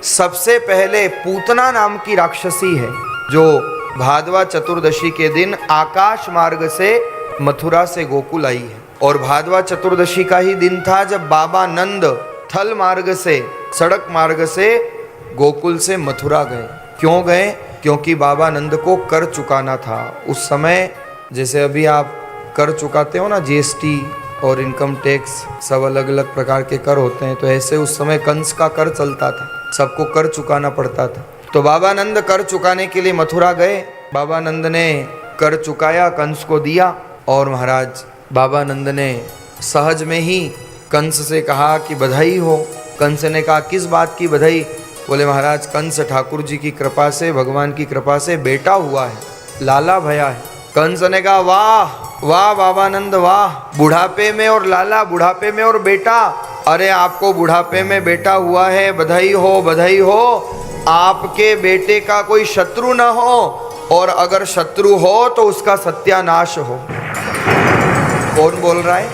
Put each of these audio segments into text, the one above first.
सबसे पहले पूतना नाम की राक्षसी है जो भादवा चतुर्दशी के दिन आकाश मार्ग से मथुरा से गोकुल आई है। और भादवा चतुर्दशी का ही दिन था जब बाबा नंद थल मार्ग से, सड़क मार्ग से गोकुल से मथुरा गए। क्यों गए? क्योंकि बाबा नंद को कर चुकाना था। उस समय जैसे अभी आप कर चुकाते हो ना, जीएसटी और इनकम टैक्स, सब अलग अलग प्रकार के कर होते हैं, तो ऐसे उस समय कंस का कर चलता था, सबको कर चुकाना पड़ता था। तो बाबा नंद कर चुकाने के लिए मथुरा गए। बाबा नंद ने कर चुकाया, कंस को दिया। और महाराज बाबा नंद ने सहज में ही कंस से कहा कि बधाई हो। कंस ने कहा किस बात की बधाई? बोले महाराज कंस ठाकुर जी की कृपा से, भगवान की कृपा से बेटा हुआ है, लाला भया है। कंस ने कहा वाह वाह बाबा नंद वाह, बुढ़ापे में और लाला, बुढ़ापे में और बेटा। अरे आपको बुढ़ापे में बेटा हुआ है, बधाई हो बधाई हो। आपके बेटे का कोई शत्रु न हो, और अगर शत्रु हो तो उसका सत्यानाश हो। कौन बोल रहा है?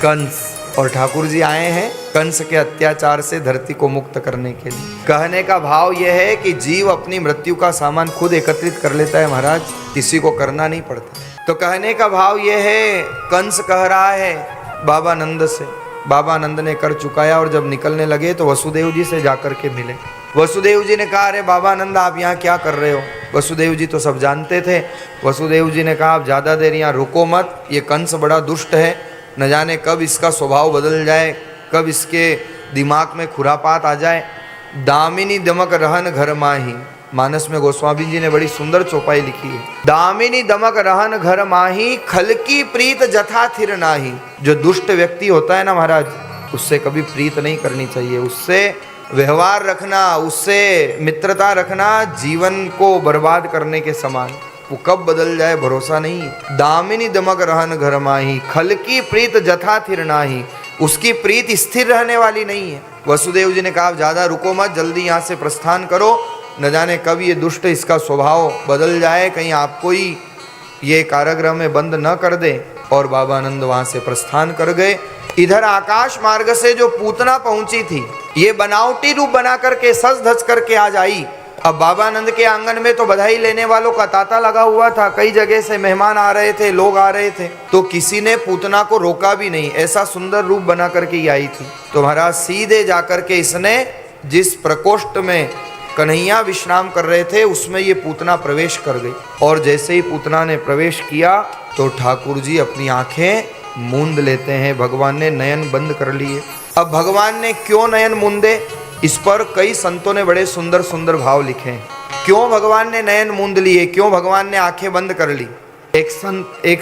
कंस। और ठाकुर जी आए हैं कंस के अत्याचार से धरती को मुक्त करने के लिए। कहने का भाव यह है कि जीव अपनी मृत्यु का सामान खुद एकत्रित कर लेता है महाराज, किसी को करना नहीं पड़ता। तो कहने का भाव यह है, कंस कह रहा है बाबा नंद से। बाबा नंद ने कर चुकाया और जब निकलने लगे तो वसुदेव जी से जाकर के मिले। वसुदेव जी ने कहा अरे बाबा नंद आप यहाँ क्या कर रहे हो? वसुदेव जी तो सब जानते थे। वसुदेव जी ने कहा आप ज़्यादा देर यहाँ रुको मत, ये कंस बड़ा दुष्ट है, न जाने कब इसका स्वभाव बदल जाए, कब इसके दिमाग में खुरापात आ जाए। दामिनी दमक रहन घर माही, मानस में गोस्वामी जी ने बड़ी सुंदर चौपाई लिखी है। दामिनी दमक रहन घर माही, खलकी प्रीत जथा थिर नाही। जो दुष्ट व्यक्ति होता है ना महाराज, उससे कभी प्रीत नहीं करनी चाहिए, उससे व्यवहार रखना, उससे मित्रता रखना जीवन को बर्बाद करने के समान। वो कब बदल जाए भरोसा नहीं। दामिनी दमक रहन घर माही, खलकी प्रीत जथा थिर नाही। उसकी प्रीत स्थिर रहने वाली नहीं है। वसुदेव जी ने कहा ज्यादा रुको मत, जल्दी यहाँ से प्रस्थान करो, न जाने कब ये दुष्ट इसका स्वभाव बदल जाए, कहीं आपको ही ये कारागृह में बंद न कर दे। और बाबा नंद वहाँ से प्रस्थान कर गए। इधर आकाश मार्ग से जो पूतना पहुंची थी, ये बनावटी रूप बना करके सज धज करके आज आई। अब बाबा नंद के आंगन में तो बधाई लेने वालों का तांता लगा हुआ था, कई जगह से मेहमान आ रहे थे, लोग आ रहे थे, तो किसी ने पूतना को रोका भी नहीं। ऐसा सुंदर रूप बना करके ये आई थी। तो महाराज सीधे जाकर के इसने जिस प्रकोष्ठ में कन्हैया विश्राम कर रहे थे उसमें ये पूतना प्रवेश कर गई। और जैसे ही पूतना ने प्रवेश किया तो ठाकुर जी अपनी आंखें मूंद लेते हैं। भगवान ने नयन बंद कर लिए। अब भगवान ने क्यों नयन मूंदे, इस पर कई संतों ने बड़े सुंदर सुंदर भाव लिखे हैं। क्यों भगवान ने नयन मूंद लिए, क्यों भगवान ने आंखें बंद कर ली? एक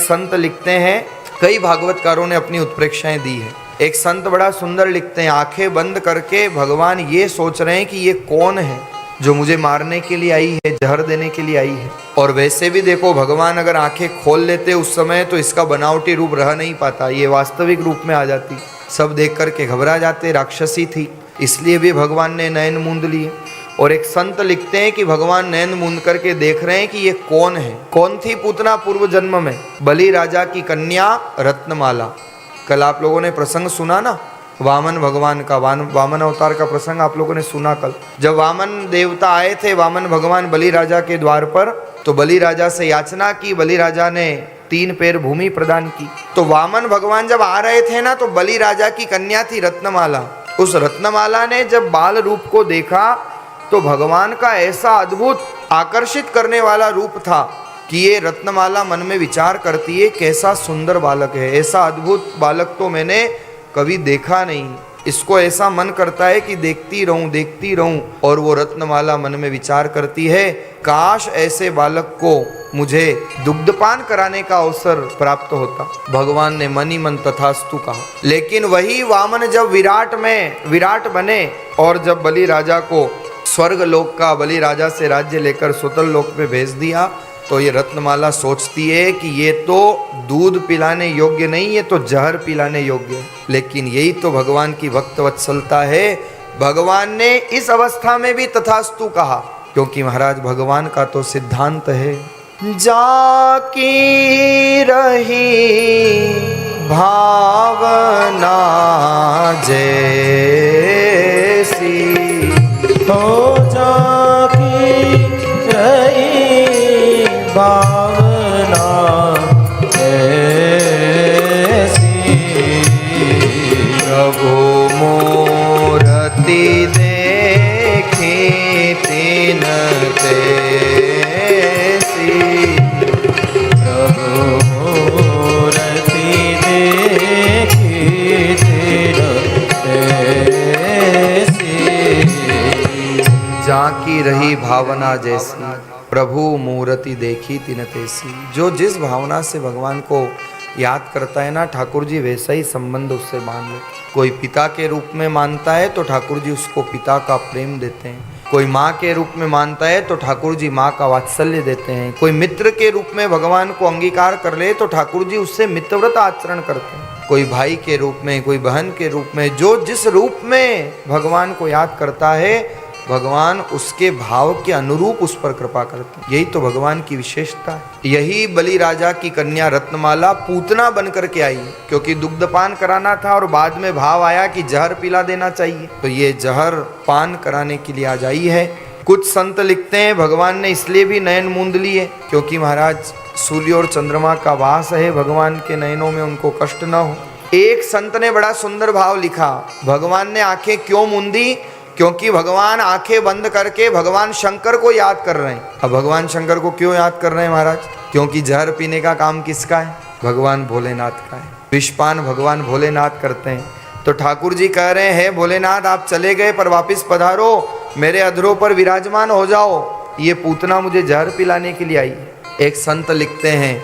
संत लिखते हैं, कई भागवतकारों ने अपनी उत्प्रेक्षाएं दी है। एक संत बड़ा सुंदर लिखते हैं, आंखें बंद करके भगवान ये सोच रहे हैं कि ये कौन है जो मुझे मारने के लिए आई है, जहर देने के लिए आई है। और वैसे भी देखो भगवान अगर आंखें खोल लेते उस समय तो इसका बनावटी रूप रह नहीं पाता, ये वास्तविक रूप में आ जाती। सब देख करके घबरा जाते, राक्षसी थी, इसलिए भी भगवान ने नयन मूंद लिए। और एक संत लिखते हैं कि भगवान नयन मूंद करके देख रहे हैं कि ये कौन है। कौन थी पूतना पूर्व जन्म में? बलि राजा की कन्या रत्नमाला। कल आप लोगों ने प्रसंग सुना ना, वामन भगवान का, वामन अवतार का प्रसंग आप लोगों ने सुना कल। जब वामन देवता आए थे, वामन भगवान बलि राजा के द्वार पर, तो बलि राजा से याचना की, बलि राजा ने 3 पैर भूमि प्रदान की। तो वामन भगवान जब आ रहे थे ना, तो बलि राजा की कन्या थी रत्नमाला। उस रत्नमाला ने जब बाल रूप को देखा तो भगवान का ऐसा अद्भुत आकर्षित करने वाला रूप था कि ये रत्नमाला मन में विचार करती है कैसा सुंदर बालक है, ऐसा अद्भुत बालक तो मैंने कभी देखा नहीं। इसको ऐसा मन करता है कि देखती रहूं। और वो रत्नमाला मन में विचार करती है, काश ऐसे बालक को मुझे दुग्धपान कराने का अवसर प्राप्त होता। भगवान ने मन ही मन तथास्तु कहा। लेकिन वही वामन जब विराट बने और जब बलि राजा को स्वर्ग लोक का, बलि राजा से राज्य लेकर सुतल लोक में भेज दिया, तो ये रत्नमाला सोचती है कि ये तो दूध पिलाने योग्य नहीं, ये तो जहर पिलाने योग्य है। लेकिन यही तो भगवान की भक्त वत्सलता है। भगवान ने इस अवस्था में भी तथास्तु कहा, क्योंकि महाराज भगवान का तो सिद्धांत है, जाकी रही भावना जैसी हो जाकी रही भावना ऐसी। प्रभु मूर्ति देखी तीन तैसी। प्रभु मूर्ति देखी तीन तैसी। जाकी रही भावना जैसी, प्रभु मूर्ति देखी तिन तैसी। जो जिस भावना से भगवान को याद करता है ना, ठाकुर जी वैसा ही संबंध उससे बांध लेते। कोई पिता के रूप में मानता है तो ठाकुर जी उसको पिता का प्रेम देते हैं। कोई माँ के रूप में मानता है तो ठाकुर जी माँ का वात्सल्य देते हैं। कोई मित्र के रूप में भगवान को अंगीकार कर ले तो ठाकुर जी उससे मित्रवत आचरण करते हैं। कोई भाई के रूप में, कोई बहन के रूप में, जो जिस रूप में भगवान को याद करता है, भगवान उसके भाव के अनुरूप उस पर कृपा करते हैं। यही तो भगवान की विशेषता है। यही बलि राजा की कन्या रत्नमाला पूतना बनकर के आई, क्योंकि दुग्धपान कराना था और बाद में भाव आया कि जहर पिला देना चाहिए, तो ये जहर पान कराने के लिए आज आई है। कुछ संत लिखते हैं भगवान ने इसलिए भी नयन मूंद लिए क्योंकि महाराज सूर्य और चंद्रमा का वास है भगवान के नयनों में, उनको कष्ट न हो। एक संत ने बड़ा सुंदर भाव लिखा, भगवान ने आंखें क्यों मूंदी? क्योंकि भगवान आंखें बंद करके भगवान शंकर को याद कर रहे हैं। अब भगवान शंकर को क्यों याद कर रहे हैं महाराज? क्योंकि जहर पीने का काम किसका है? भगवान भोलेनाथ का है। विषपान भगवान भोलेनाथ करते हैं। तो ठाकुर जी कह रहे हैं, भोलेनाथ आप चले गए पर वापिस पधारो, मेरे अधरों पर विराजमान हो जाओ। ये पूतना मुझे जहर पिलाने के लिए आई है। एक संत लिखते हैं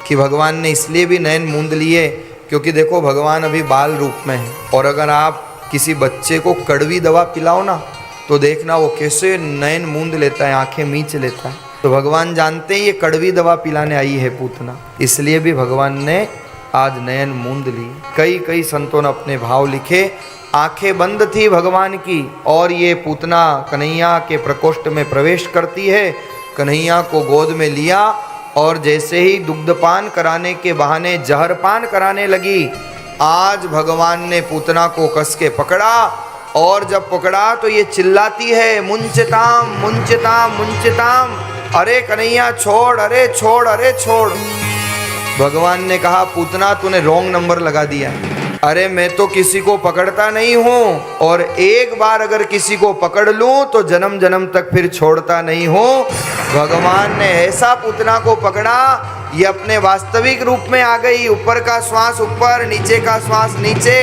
कि भगवान ने इसलिए भी नयन मूंद लिए क्योंकि देखो भगवान अभी बाल रूप में है, और अगर आप किसी बच्चे को कड़वी दवा पिलाओ ना तो देखना वो कैसे नयन मूंद लेता है, आंखें मीच लेता है। तो भगवान जानते हैं ये कड़वी दवा पिलाने आई है पूतना, इसलिए भी भगवान ने आज नयन मूंद ली। कई संतों ने अपने भाव लिखे। आंखें बंद थी भगवान की और ये पूतना कन्हैया के प्रकोष्ठ में प्रवेश करती है, कन्हैया को गोद में लिया और जैसे ही दुग्धपान कराने के बहाने जहरपान कराने लगी, आज भगवान ने पूतना को कस के पकड़ा और जब पकड़ा तो ये चिल्लाती है, मुंचताम मुंचताम मुंचताम, अरे कन्हैया छोड़, अरे छोड़, अरे छोड़। भगवान ने कहा, पूतना तूने रॉन्ग नंबर लगा दिया। अरे मैं तो किसी को पकड़ता नहीं हूँ, और एक बार अगर किसी को पकड़ लूँ तो जन्म जन्म तक फिर छोड़ता नहीं हूँ। भगवान ने ऐसा पूतना को पकड़ा, ये अपने वास्तविक रूप में आ गई, ऊपर का श्वास ऊपर, नीचे का श्वास नीचे।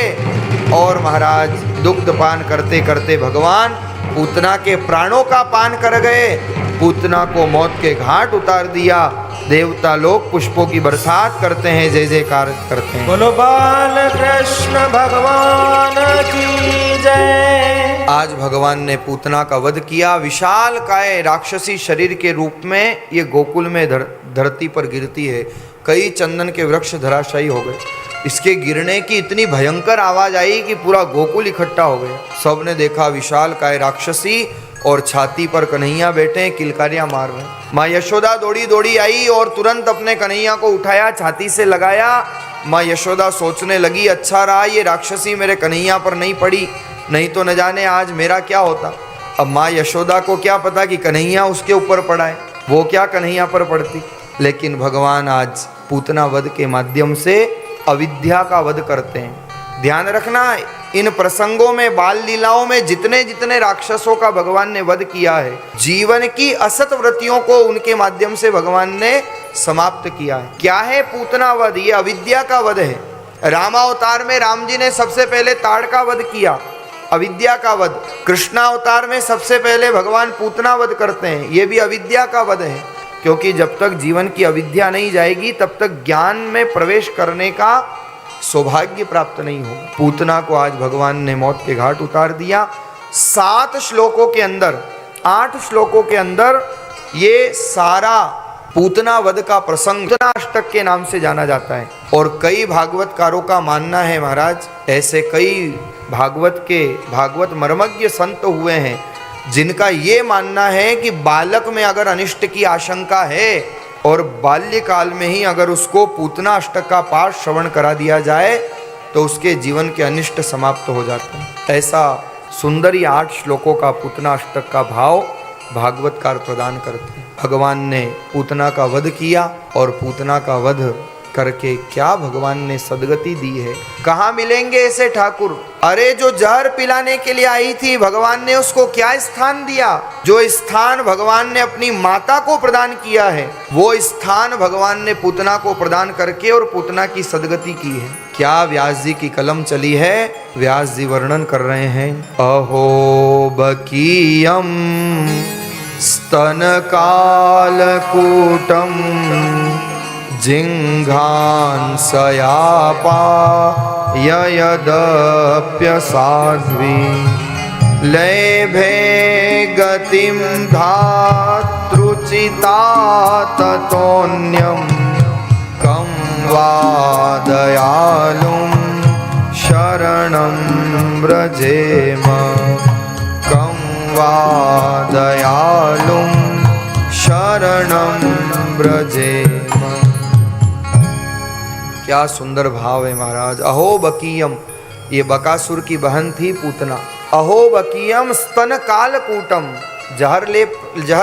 और महाराज दुग्ध पान करते करते भगवान पूतना के प्राणों का पान कर गए, पूतना को मौत के घाट उतार दिया। देवता लोग पुष्पों की बरसात करते हैं, जय जयकार करते हैं। बोलो बाल कृष्ण भगवान की जय। आज भगवान ने पूतना का वध किया। विशाल काय राक्षसी शरीर के रूप में ये गोकुल में धरती पर गिरती है। कई चंदन के वृक्ष धराशायी हो गए। इसके गिरने की इतनी भयंकर आवाज आई कि पूरा गोकुल इकट्ठा हो गया। सबने देखा विशाल काय राक्षसी और छाती पर कन्हैया बैठे किलकारियां मार रहे हैं। माँ यशोदा दौड़ी दौड़ी आई और तुरंत अपने कन्हैया को उठाया, छाती से लगाया। माँ यशोदा सोचने लगी, अच्छा रहा ये राक्षसी मेरे कन्हैया पर नहीं पड़ी, नहीं तो न जाने आज मेरा क्या होता। अब माँ यशोदा को क्या पता कि कन्हैया उसके ऊपर पड़ा है, वो क्या कन्हैया पर पड़ती। लेकिन भगवान आज पूतना वध के माध्यम से अविद्या का वध करते हैं। ध्यान रखना, इन प्रसंगों में, बाल लीलाओं में जितने जितने राक्षसों का भगवान ने वध किया है, जीवन की असत वृत्तियों को उनके माध्यम से भगवान ने समाप्त किया है। क्या है पूतना वध? ये अविद्या का वध है। रामावतार में राम जी ने सबसे पहले ताड़ का वध किया, अविद्या का वध। कृष्णावतार में सबसे पहले भगवान पूतना वध करते हैं, ये भी अविद्या का वध है। क्योंकि जब तक जीवन की अविद्या नहीं जाएगी तब तक ज्ञान में प्रवेश करने का सौभाग्य प्राप्त नहीं होगा। पूतना को आज भगवान ने मौत के घाट उतार दिया। 7 श्लोकों के अंदर, 8 श्लोकों के अंदर ये सारा पूतना वध का प्रसंग पूतनाष्टक के नाम से जाना जाता है। और कई भागवतकारों का मानना है महाराज, ऐसे कई भागवत मर्मज्ञ संत हुए हैं जिनका ये मानना है कि बालक में अगर अनिष्ट की आशंका है और बाल्यकाल में ही अगर उसको पूतना अष्टक का पाठ श्रवण करा दिया जाए तो उसके जीवन के अनिष्ट समाप्त हो जाते हैं। ऐसा सुंदर ही 8 श्लोकों का पूतना अष्टक का भाव भागवतकार प्रदान करते हैं। भगवान ने पूतना का वध किया और पूतना का वध करके क्या भगवान ने सदगति दी है। कहाँ मिलेंगे ऐसे ठाकुर? अरे जो जहर पिलाने के लिए आई थी, भगवान ने उसको क्या स्थान दिया? जो स्थान भगवान ने अपनी माता को प्रदान किया है, वो स्थान भगवान ने पूतना को प्रदान करके और पूतना की सदगति की है। क्या व्यास जी की कलम चली है। व्यास जी वर्णन कर रहे हैं, अहो बकीयम स्तन कालकूटम जिंघान सयापा यदप्य साध्वी लेभे गतिम धातृचिता ततोन्यम कं वा दयालुं शरणं व्रजेम कं वा दयालुं शरणं व्रजेम। क्या सुंदर भाव है महाराज। अहो बकीयम, ये बकासुर की बहन थी पूतना। अहो बकीयम स्तन कालकूटम, जहर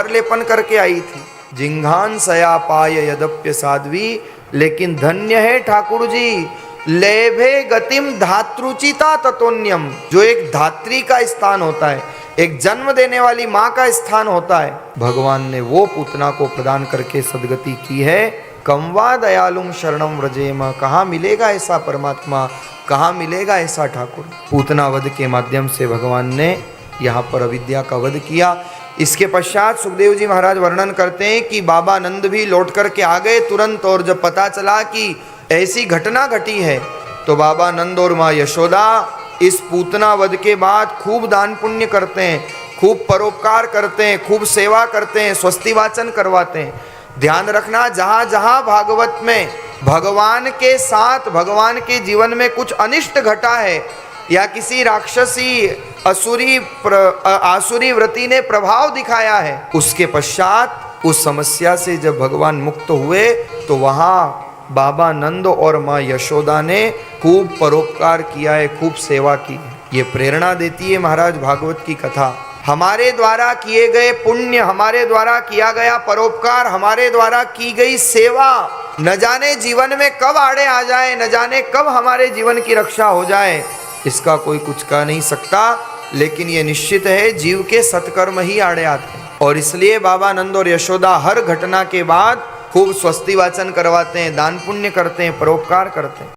लेपन करके आई थी। जिंघान सयापाय यदप्य साध्वी, लेकिन धन्य है ठाकुर जी। लेभे गतिम धातृचिता ततोन्यम, जो एक धात्री का स्थान होता है, एक जन्म देने वाली माँ का स्थान होता है, भगवान ने वो पूतना को प्रदान करके सदगति की है। कमवा दयालुम शरणम व्रजेम, कहाँ मिलेगा ऐसा परमात्मा, कहाँ मिलेगा ऐसा ठाकुर। पूतना वध के माध्यम से भगवान ने यहाँ पर अविद्या का वध किया। इसके पश्चात सुखदेव जी महाराज वर्णन करते हैं कि बाबा नंद भी लौट करके आ गए तुरंत, और जब पता चला कि ऐसी घटना घटी है तो बाबा नंद और माँ यशोदा इस पूतना वध के बाद खूब दान पुण्य करते हैं, खूब परोपकार करते हैं, खूब सेवा करते हैं, स्वस्ति वाचन करवाते हैं। ध्यान रखना, जहाँ जहाँ भागवत में भगवान के साथ भगवान के जीवन में कुछ अनिष्ट घटा है या किसी राक्षसी आसुरी व्रति ने प्रभाव दिखाया है, उसके पश्चात उस समस्या से जब भगवान मुक्त हुए तो वहाँ बाबा नंद और माँ यशोदा ने खूब परोपकार किया है, खूब सेवा की है। ये प्रेरणा देती है महाराज भागवत की कथा। हमारे द्वारा किए गए पुण्य, हमारे द्वारा किया गया परोपकार, हमारे द्वारा की गई सेवा न जाने जीवन में कब आड़े आ जाए, न जाने कब हमारे जीवन की रक्षा हो जाए, इसका कोई कुछ कह नहीं सकता। लेकिन ये निश्चित है, जीव के सत्कर्म ही आड़े आते हैं। और इसलिए बाबा नंद और यशोदा हर घटना के बाद खूब स्वस्ति वाचन करवाते हैं, दान पुण्य करते हैं, परोपकार करते हैं।